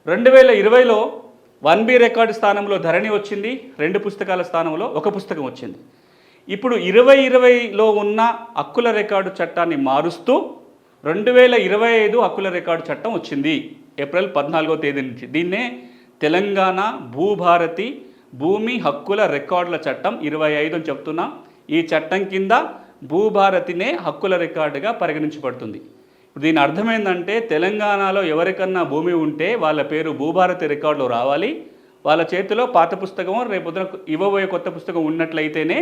2020లో 1B record స్థానంలో ధరణి వచ్చింది, 2 పుస్తకాల స్థానంలో 1 పుస్తకం వచ్చింది. ఇప్పుడు 2020లో ఉన్న హక్కుల రికార్డు చట్టాన్ని మారుస్తూ 2025 హక్కుల రికార్డు చట్టం వచ్చింది ఏప్రిల్ 14వ తేదీ నుంచి. దీన్నే తెలంగాణ భూభారతి భూమి హక్కుల రికార్డుల చట్టం 25 అని చెప్తున్నా. ఈ చట్టం కింద భూభారతినే హక్కుల రికార్డుగా పరిగణించబడుతుంది. దీని అర్థమైందంటే తెలంగాణలో ఎవరికన్నా భూమి ఉంటే వాళ్ళ పేరు భూభారతి రికార్డులో రావాలి. వాళ్ళ చేతిలో పాత పుస్తకం రేపొద్దున ఇవ్వబోయే కొత్త పుస్తకం ఉన్నట్లయితేనే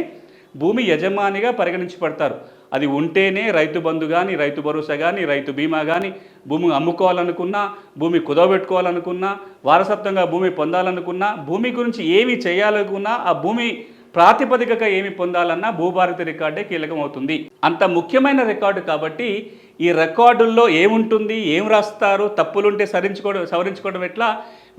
భూమి యజమానిగా పరిగణించబడతారు. అది ఉంటేనే రైతు బంధు కానీ, రైతు భరోసా కానీ, రైతు బీమా కానీ, భూమి అమ్ముకోవాలనుకున్నా, భూమి కుదవబెట్టుకోవాలనుకున్నా, వారసత్వంగా భూమి పొందాలనుకున్నా, భూమి గురించి ఏమి చేయాలనుకున్నా, ఆ భూమి ప్రాతిపదికగా ఏమి పొందాలన్నా భూభారతి రికార్డే కీలకం అవుతుంది. అంత ముఖ్యమైన రికార్డు కాబట్టి ఈ రికార్డుల్లో ఏముంటుంది, ఏం రాస్తారు, తప్పులుంటే సవరించుకోవడం ఎట్లా,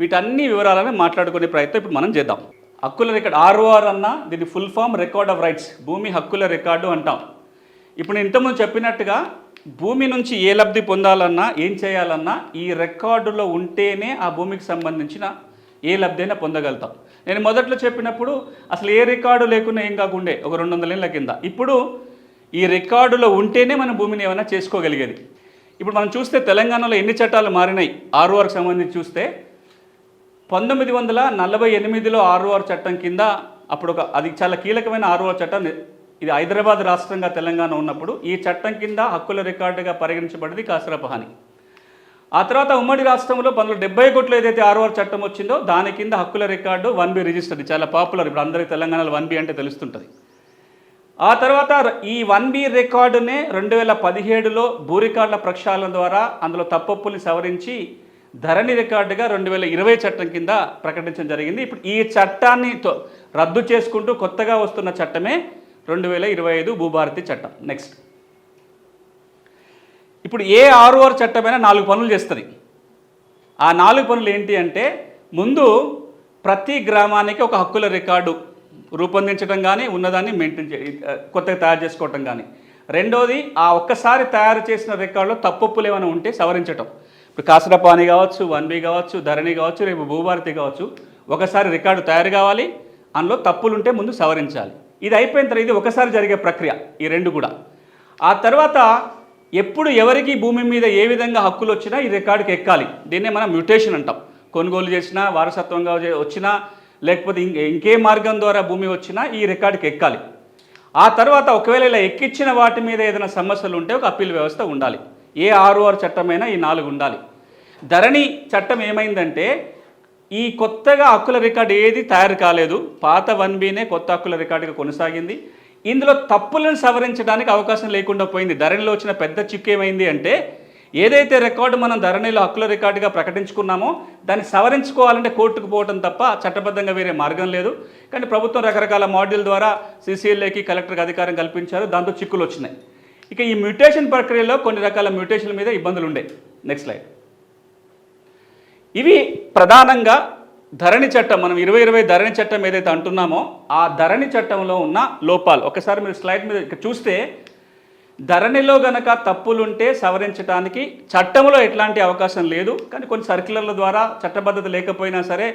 వీటన్ని వివరాలను మాట్లాడుకునే ప్రయత్నం ఇప్పుడు మనం చేద్దాం. హక్కుల రికార్డు ROR అన్న దీని full form record of rights, భూమి హక్కుల రికార్డు అంటాం. ఇప్పుడు నేను ఇంతకుముందు చెప్పినట్టుగా భూమి నుంచి ఏ లబ్ధి పొందాలన్నా, ఏం చేయాలన్నా ఈ రికార్డులో ఉంటేనే ఆ భూమికి సంబంధించిన ఏ లబ్ధి అయినా పొందగలుగుతాం. నేను మొదట్లో చెప్పినప్పుడు అసలు ఏ రికార్డు లేకుండా ఏం కాకుండా ఒక 200 ఏళ్ళ కింద, ఇప్పుడు ఈ రికార్డులో ఉంటేనే మనం భూమిని ఏమైనా చేసుకోగలిగేది. ఇప్పుడు మనం చూస్తే తెలంగాణలో ఎన్ని చట్టాలు మారినాయి RORకి సంబంధించి చూస్తే 1948లో ROR చట్టం కింద అప్పుడు అది చాలా కీలకమైన ROR చట్టం. ఇది హైదరాబాద్ రాష్ట్రంగా తెలంగాణ ఉన్నప్పుడు ఈ చట్టం కింద హక్కుల రికార్డుగా పరిగణించబడింది కాసరపహాని. ఆ తర్వాత ఉమ్మడి రాష్ట్రంలో 1971లో ఏదైతే ROR చట్టం వచ్చిందో దాని కింద హక్కుల రికార్డు 1B రిజిస్టర్, చాలా పాపులర్. ఇప్పుడు అందరికీ తెలంగాణలో 1B అంటే తెలుస్తుంటుంది. ఆ తర్వాత ఈ 1B రికార్డునే 2017లో భూ రికార్డుల ప్రక్షాళన ద్వారా అందులో తప్పొప్పుల్ని సవరించి ధరణి రికార్డుగా 2020 చట్టం కింద ప్రకటించడం జరిగింది. ఇప్పుడు ఈ చట్టాన్ని రద్దు చేసుకుంటూ కొత్తగా వస్తున్న చట్టమే 2025 భూభారతి చట్టం. నెక్స్ట్, ఇప్పుడు ఏ ROR చట్టమైనా 4 పనులు చేస్తుంది. ఆ 4 పనులు ఏంటి అంటే, ముందు ప్రతి గ్రామానికి ఒక హక్కుల రికార్డు రూపొందించడం కానీ, ఉన్నదాన్ని మెయింటైన్ కొత్తగా తయారు చేసుకోవటం కానీ. రెండోది, ఆ ఒక్కసారి తయారు చేసిన రికార్డులో తప్పొప్పులు ఏమైనా ఉంటే సవరించటం. ఇప్పుడు కాసరపాని కావచ్చు, 1B కావచ్చు, ధరణి కావచ్చు, రేపు భూభారతి కావచ్చు, ఒకసారి రికార్డు తయారు కావాలి, అందులో తప్పులుంటే ముందు సవరించాలి. ఇది అయిపోయిన తర్వాత ఇది ఒకసారి జరిగే ప్రక్రియ, ఈ రెండు కూడా. ఆ తర్వాత ఎప్పుడు ఎవరికి భూమి మీద ఏ విధంగా హక్కులు వచ్చినా ఈ రికార్డుకి ఎక్కాలి. దీన్నే మనం మ్యూటేషన్ అంటాం. కొనుగోలు చేసినా, వారసత్వంగా వచ్చినా, లేకపోతే ఇంకే మార్గం ద్వారా భూమి వచ్చినా ఈ రికార్డుకి ఎక్కాలి. ఆ తర్వాత ఒకవేళ ఇలా ఎక్కించిన వాటి మీద ఏదైనా సమస్యలు ఉంటే ఒక అప్పీల్ వ్యవస్థ ఉండాలి. ఏ ROR చట్టమైనా ఈ 4 ఉండాలి. ధరణి చట్టం ఏమైందంటే, ఈ కొత్తగా హక్కుల రికార్డు ఏది తయారు కాలేదు, పాత 1Bనే కొత్త హక్కుల రికార్డుగా కొనసాగింది. ఇందులో తప్పులను సవరించడానికి అవకాశం లేకుండా పోయింది. ధరణిలో వచ్చిన పెద్ద చిక్కు ఏమైంది అంటే, ఏదైతే రికార్డు మనం ధరణిలో హక్కుల రికార్డుగా ప్రకటించుకున్నామో దాన్ని సవరించుకోవాలంటే కోర్టుకు పోవటం తప్ప చట్టబద్ధంగా వేరే మార్గం లేదు. కానీ ప్రభుత్వం రకరకాల మాడ్యూల్ ద్వారా CCLAకి కలెక్టర్కి అధికారం కల్పించారు, దాంతో చిక్కులు వచ్చినాయి. ఇక ఈ మ్యూటేషన్ ప్రక్రియలో కొన్ని రకాల మ్యూటేషన్ల మీద ఇబ్బందులు ఉండే. Next slide. ఇవి ప్రధానంగా ధరణి చట్టం, మనం 2020 ధరణి చట్టం ఏదైతే అంటున్నామో ఆ ధరణి చట్టంలో ఉన్న లోపాలు. ఒకసారి మీరు స్లైడ్ మీద చూస్తే, ధరణిలో గనక తప్పులుంటే సవరించడానికి చట్టంలో ఎట్లాంటి అవకాశం లేదు. కానీ కొన్ని సర్క్యులర్ల ద్వారా చట్టబద్ధత లేకపోయినా సరే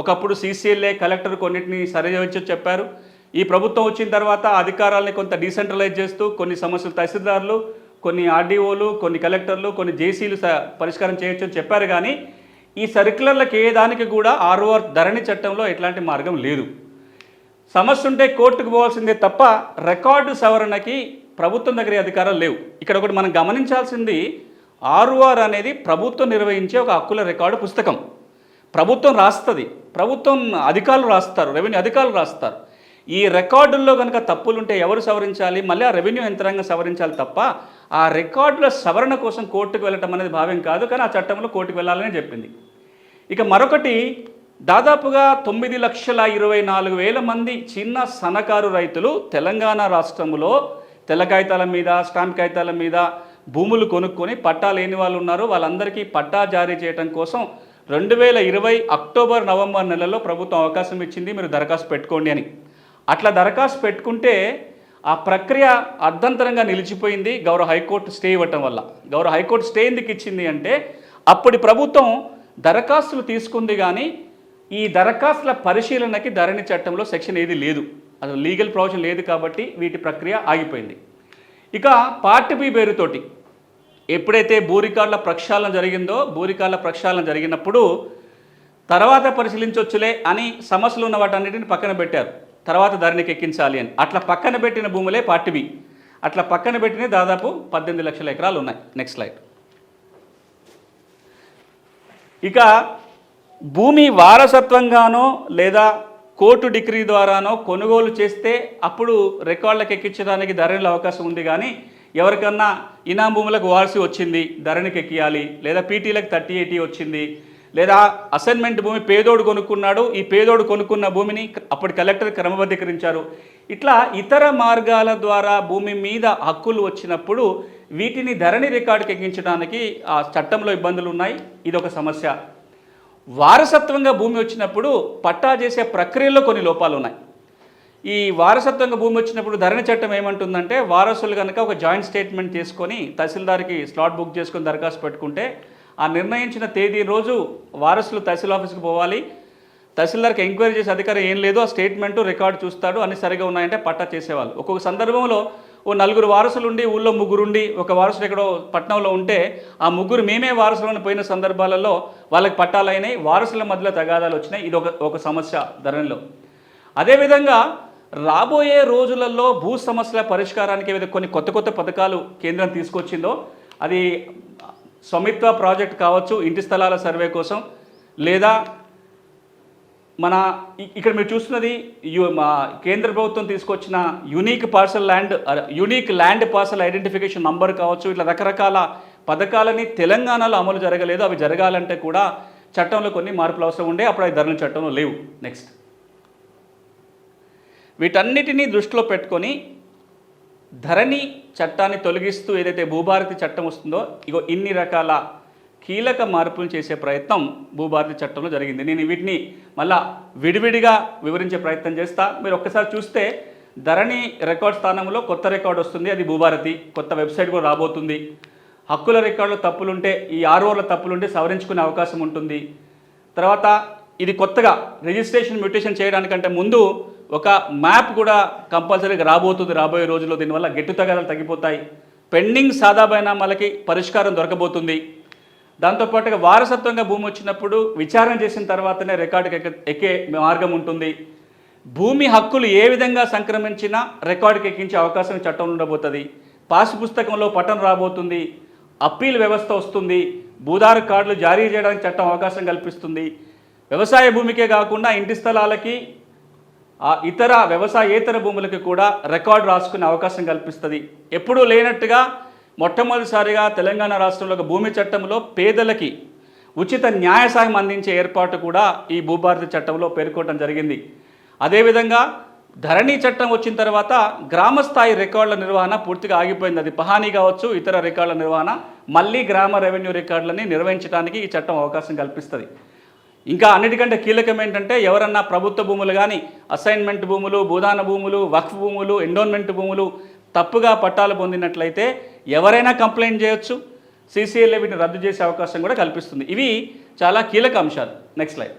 ఒకప్పుడు CCLA కలెక్టర్ కొన్నిటిని సరిచేయవచ్చు చెప్పారు. ఈ ప్రభుత్వం వచ్చిన తర్వాత అధికారాలని కొంత డీసెంట్రలైజ్ చేస్తూ కొన్ని సమస్యలు తహసీల్దార్లు, కొన్ని RDOలు, కొన్ని కలెక్టర్లు, కొన్ని జేసీలు పరిష్కారం చేయొచ్చు అని చెప్పారు. కానీ ఈ సర్క్యులర్లకు ఏ దానికి కూడా ROR ధరణి చట్టంలో ఎట్లాంటి మార్గం లేదు. సమస్య ఉంటే కోర్టుకు పోవాల్సిందే తప్ప రికార్డు సవరణకి ప్రభుత్వం దగ్గర అధికారాలు లేవు. ఇక్కడ ఒకటి మనం గమనించాల్సింది, ROR అనేది ప్రభుత్వం నిర్వహించే ఒక హక్కుల రికార్డు పుస్తకం. ప్రభుత్వం రాస్తుంది, ప్రభుత్వం అధికారులు రాస్తారు, రెవెన్యూ అధికారులు రాస్తారు. ఈ రికార్డుల్లో కనుక తప్పులుంటే ఎవరు సవరించాలి, మళ్ళీ ఆ రెవెన్యూ యంత్రాంగం సవరించాలి తప్ప ఆ రికార్డుల సవరణ కోసం కోర్టుకు వెళ్ళటం అనేది భావ్యం కాదు. కానీ ఆ చట్టంలో కోర్టుకు వెళ్ళాలని చెప్పింది. ఇక మరొకటి, దాదాపుగా 9,24,000 మంది చిన్న సన్నకారు రైతులు తెలంగాణ రాష్ట్రంలో తెల్ల కాగితాల మీద, స్టాంప్ కాగితాల మీద భూములు కొనుక్కొని పట్టా లేని వాళ్ళు ఉన్నారు. వాళ్ళందరికీ పట్టా జారీ చేయడం కోసం 2020 అక్టోబర్, నవంబర్ నెలలో ప్రభుత్వం అవకాశం ఇచ్చింది, మీరు దరఖాస్తు పెట్టుకోండి అని. అట్లా దరఖాస్తు పెట్టుకుంటే ఆ ప్రక్రియ అర్ధంతరంగా నిలిచిపోయింది గౌరవ హైకోర్టు స్టే ఇవ్వటం వల్ల. గౌరవ హైకోర్టు స్టే ఎందుకు ఇచ్చింది అంటే, అప్పటి ప్రభుత్వం దరఖాస్తులు తీసుకుంది కానీ ఈ దరఖాస్తుల పరిశీలనకి ధరణి చట్టంలో సెక్షన్ ఏది లేదు, అసలు లీగల్ ప్రొవిజన్ లేదు కాబట్టి వీటి ప్రక్రియ ఆగిపోయింది. ఇక పార్ట్ బి పేరుతోటి ఎప్పుడైతే భూ రికార్డుల ప్రక్షాళన జరిగిందో, భూ రికార్డుల ప్రక్షాళన జరిగినప్పుడు తర్వాత పరిశీలించవచ్చులే అని సమస్యలు ఉన్న వాటన్నిటిని పక్కన పెట్టారు, తర్వాత ధరణికి ఎక్కించాలి అని. అట్లా పక్కన పెట్టిన భూములే పార్ట్ బి. అట్లా పక్కన పెట్టిన దాదాపు 18 లక్షల ఎకరాలు ఉన్నాయి. Next slide. ఇక భూమి వారసత్వంగానో లేదా కోర్టు డిగ్రీ ద్వారానో కొనుగోలు చేస్తే అప్పుడు రికార్డులకు ఎక్కించడానికి ధరణిలో అవకాశం ఉంది. కానీ ఎవరికన్నా ఇనాం భూములకు వారసి వచ్చింది, ధరణికి ఎక్కియాలి, లేదా పీటీలకు 3080 వచ్చింది, లేదా అసైన్మెంట్ భూమి పేదోడు కొనుక్కున్నాడు, ఈ పేదోడు కొనుక్కున్న భూమిని అప్పుడు కలెక్టర్ క్రమబద్ధీకరించారు. ఇట్లా ఇతర మార్గాల ద్వారా భూమి మీద హక్కులు వచ్చినప్పుడు వీటిని ధరణి రికార్డుకి ఎక్కించడానికి ఆ చట్టంలో ఇబ్బందులు ఉన్నాయి. ఇదొక సమస్య. వారసత్వంగా భూమి వచ్చినప్పుడు పట్టా చేసే ప్రక్రియలో కొన్ని లోపాలు ఉన్నాయి. ఈ వారసత్వంగా భూమి వచ్చినప్పుడు ధరణి చట్టం ఏమంటుందంటే, వారసులు కనుక ఒక జాయింట్ స్టేట్మెంట్ చేసుకొని తహసీల్దార్కి స్లాట్ బుక్ చేసుకొని దరఖాస్తు పెట్టుకుంటే ఆ నిర్ణయించిన తేదీ రోజు వారసులు తహసీల్ ఆఫీస్కి పోవాలి. తహసీల్దార్కి ఎంక్వైరీ చేసే అధికారం ఏం లేదు, ఆ స్టేట్మెంటు రికార్డు చూస్తాడు, అన్ని సరిగా ఉన్నాయంటే పట్టా చేసేవాళ్ళు. ఒక్కొక్క సందర్భంలో ఓ 4 వారసులు ఉండి ఊళ్ళో 3 ఉండి ఒక వారసుడు ఎక్కడో పట్టణంలో ఉంటే ఆ 3 మేమే వారసులను పోయిన సందర్భాలలో వాళ్ళకి పట్టాలైనాయి, వారసుల మధ్యలో తగాదాలు వచ్చినాయి. ఇది ఒక సమస్య ధరణిలో. అదేవిధంగా రాబోయే రోజులలో భూ సమస్యల పరిష్కారానికి ఏదైతే కొన్ని కొత్త పథకాలు కేంద్రం తీసుకొచ్చిందో, అది స్వామిత్వ ప్రాజెక్ట్ కావచ్చు, ఇంటి స్థలాల సర్వే కోసం, లేదా మన ఇక్కడ మీరు చూస్తున్నది కేంద్ర ప్రభుత్వం తీసుకొచ్చిన unique land parcel identification number కావచ్చు. ఇట్లా రకరకాల పథకాలని తెలంగాణలో అమలు జరగలేదు. అవి జరగాలంటే కూడా చట్టంలో కొన్ని మార్పులు అవసరం ఉండే, అప్పుడు అవి ధరణి చట్టంలో లేవు. నెక్స్ట్. వీటన్నిటినీ దృష్టిలో పెట్టుకొని ధరణి చట్టాన్ని తొలగిస్తూ ఏదైతే భూభారతి చట్టం వస్తుందో, ఇగో ఇన్ని రకాల కీలక మార్పులు చేసే ప్రయత్నం భూభారతి చట్టంలో జరిగింది. నేను వీటిని మళ్ళా విడివిడిగా వివరించే ప్రయత్నం చేస్తా. మీరు ఒక్కసారి చూస్తే ధరణి రికార్డ్ స్థానంలో కొత్త రికార్డు వస్తుంది, అది భూభారతి. కొత్త వెబ్సైట్ కూడా రాబోతుంది. హక్కుల రికార్డులో తప్పులుంటే, ఈ ఆర్ఓల తప్పులుంటే సవరించుకునే అవకాశం ఉంటుంది. తర్వాత ఇది కొత్తగా రిజిస్ట్రేషన్ మ్యూటేషన్ చేయడానికంటే ముందు ఒక మ్యాప్ కూడా కంపల్సరీగా రాబోతుంది రాబోయే రోజుల్లో. దీనివల్ల గెట్టు తగాదాలు తగ్గిపోతాయి. పెండింగ్ సాదా బైనామాలకి పరిష్కారం దొరకబోతుంది. దాంతోపాటుగా వారసత్వంగా భూమి వచ్చినప్పుడు విచారణ చేసిన తర్వాతనే రికార్డుకి ఎక్కే మార్గం ఉంటుంది. భూమి హక్కులు ఏ విధంగా సంక్రమించినా రికార్డుకి ఎక్కించే అవకాశం చట్టంలో ఉండబోతుంది. పాస్ పుస్తకంలో పట్టణం రాబోతుంది. అప్పీల్ వ్యవస్థ వస్తుంది. భూదారు కార్డులు జారీ చేయడానికి చట్టం అవకాశం కల్పిస్తుంది. వ్యవసాయ భూమికే కాకుండా ఇంటి స్థలాలకి, ఇతర వ్యవసాయేతర భూములకి కూడా రికార్డు రాసుకునే అవకాశం కల్పిస్తుంది. ఎప్పుడూ లేనట్టుగా మొట్టమొదటిసారిగా తెలంగాణ రాష్ట్రంలో ఒక భూమి చట్టంలో పేదలకి ఉచిత న్యాయ సాయం అందించే ఏర్పాటు కూడా ఈ భూభారతి చట్టంలో పేర్కొనడం జరిగింది. అదేవిధంగా ధరణి చట్టం వచ్చిన తర్వాత గ్రామస్థాయి రికార్డుల నిర్వహణ పూర్తిగా ఆగిపోయింది. అది పహానీ కావచ్చు, ఇతర రికార్డుల నిర్వహణ మళ్ళీ గ్రామ రెవెన్యూ రికార్డులని నిర్వహించడానికి ఈ చట్టం అవకాశం కల్పిస్తుంది. ఇంకా అన్నిటికంటే కీలకం ఏంటంటే, ఎవరన్నా ప్రభుత్వ భూములు కానీ, అసైన్మెంట్ భూములు, భూదాన భూములు, వక్ఫ్ భూములు, ఎండోన్మెంట్ భూములు తప్పుగా పట్టాలు పొందినట్లయితే ఎవరైనా కంప్లైంట్ చేయొచ్చు. సీసీఎల్ఏ వీటిని రద్దు చేసే అవకాశం కూడా కల్పిస్తుంది. ఇవి చాలా కీలక అంశాలు. Next slide.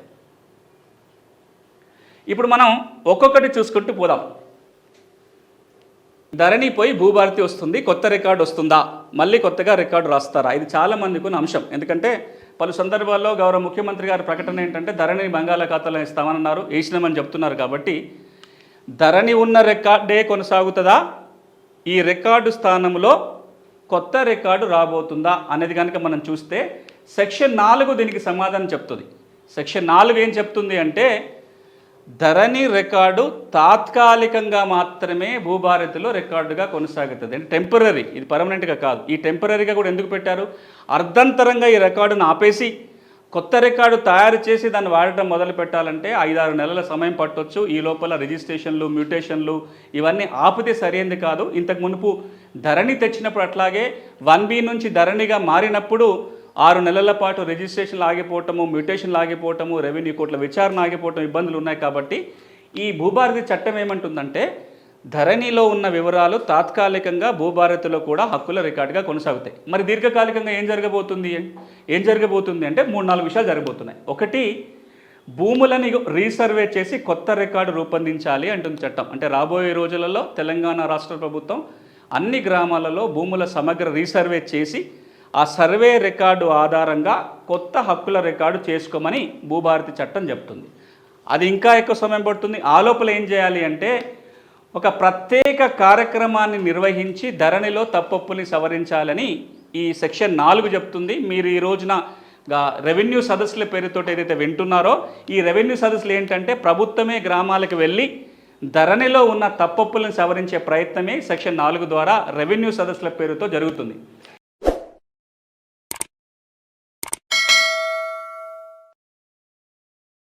ఇప్పుడు మనం ఒక్కొక్కటి చూసుకుంటూ పోదాం. ధరణి పోయి భూభారతి వస్తుంది, కొత్త రికార్డు వస్తుందా, మళ్ళీ కొత్తగా రికార్డు రాస్తారా? ఇది చాలా మందికి ఉన్న అంశం. ఎందుకంటే పలు సందర్భాల్లో గౌరవ ముఖ్యమంత్రి గారి ప్రకటన ఏంటంటే ధరణిని బంగాళాఖాతంలో ఇస్తామన్నారు, వేసినామని చెప్తున్నారు. కాబట్టి ధరణి ఉన్న రికార్డే కొనసాగుతుందా, ఈ రికార్డు స్థానంలో కొత్త రికార్డు రాబోతుందా అనేది కనుక మనం చూస్తే సెక్షన్ 4 దీనికి సమాధానం చెప్తుంది. సెక్షన్ 4 ఏం చెప్తుంది అంటే, ధరణి రికార్డు తాత్కాలికంగా మాత్రమే భూభారతిలో రికార్డుగా కొనసాగుతుంది. అంటే టెంపరీ, ఇది పర్మనెంట్గా కాదు. ఈ టెంపరీగా కూడా ఎందుకు పెట్టారు? అర్ధంతరంగా ఈ రికార్డును ఆపేసి కొత్త రికార్డు తయారు చేసి దాన్ని వాడటం మొదలు పెట్టాలంటే 5-6 నెలల సమయం పట్టొచ్చు. ఈ లోపల రిజిస్ట్రేషన్లు, మ్యూటేషన్లు ఇవన్నీ ఆపితే సరైనది కాదు. ఇంతకు మునుపు ధరణి తెచ్చినప్పుడు అట్లాగే 1B నుంచి ధరణిగా మారినప్పుడు 6 నెలల పాటు రిజిస్ట్రేషన్లు ఆగిపోవటము, మ్యూటేషన్లు ఆగిపోవటము, రెవెన్యూ కోర్టుల విచారణ ఆగిపోవటం ఇబ్బందులు ఉన్నాయి. కాబట్టి ఈ భూభారతి చట్టం ఏమంటుందంటే, ధరణిలో ఉన్న వివరాలు తాత్కాలికంగా భూభారతిలో కూడా హక్కుల రికార్డుగా కొనసాగుతాయి. మరి దీర్ఘకాలికంగా ఏం జరగబోతుంది అంటే 3-4 విషయాలు జరగబోతున్నాయి. ఒకటి, భూములని రీసర్వే చేసి కొత్త రికార్డు రూపొందించాలి అంటుంది చట్టం. అంటే రాబోయే రోజులలో తెలంగాణ రాష్ట్ర ప్రభుత్వం అన్ని గ్రామాలలో భూముల సమగ్ర రీసర్వే చేసి ఆ సర్వే రికార్డు ఆధారంగా కొత్త హక్కుల రికార్డు చేసుకోమని భూభారతి చట్టం చెప్తుంది. అది ఇంకా ఎక్కువ సమయం పడుతుంది. ఆ లోపల ఏం చేయాలి అంటే ఒక ప్రత్యేక కార్యక్రమాన్ని నిర్వహించి ధరణిలో తప్పొప్పుల్ని సవరించాలని ఈ సెక్షన్ 4 చెప్తుంది. మీరు ఈ రోజున రెవెన్యూ సదస్సుల పేరుతో ఏదైతే వింటున్నారో, ఈ రెవెన్యూ సదస్సులు ఏంటంటే ప్రభుత్వమే గ్రామాలకు వెళ్ళి ధరణిలో ఉన్న తప్పొప్పులను సవరించే ప్రయత్నమే సెక్షన్ 4 ద్వారా రెవెన్యూ సదస్సుల పేరుతో జరుగుతుంది.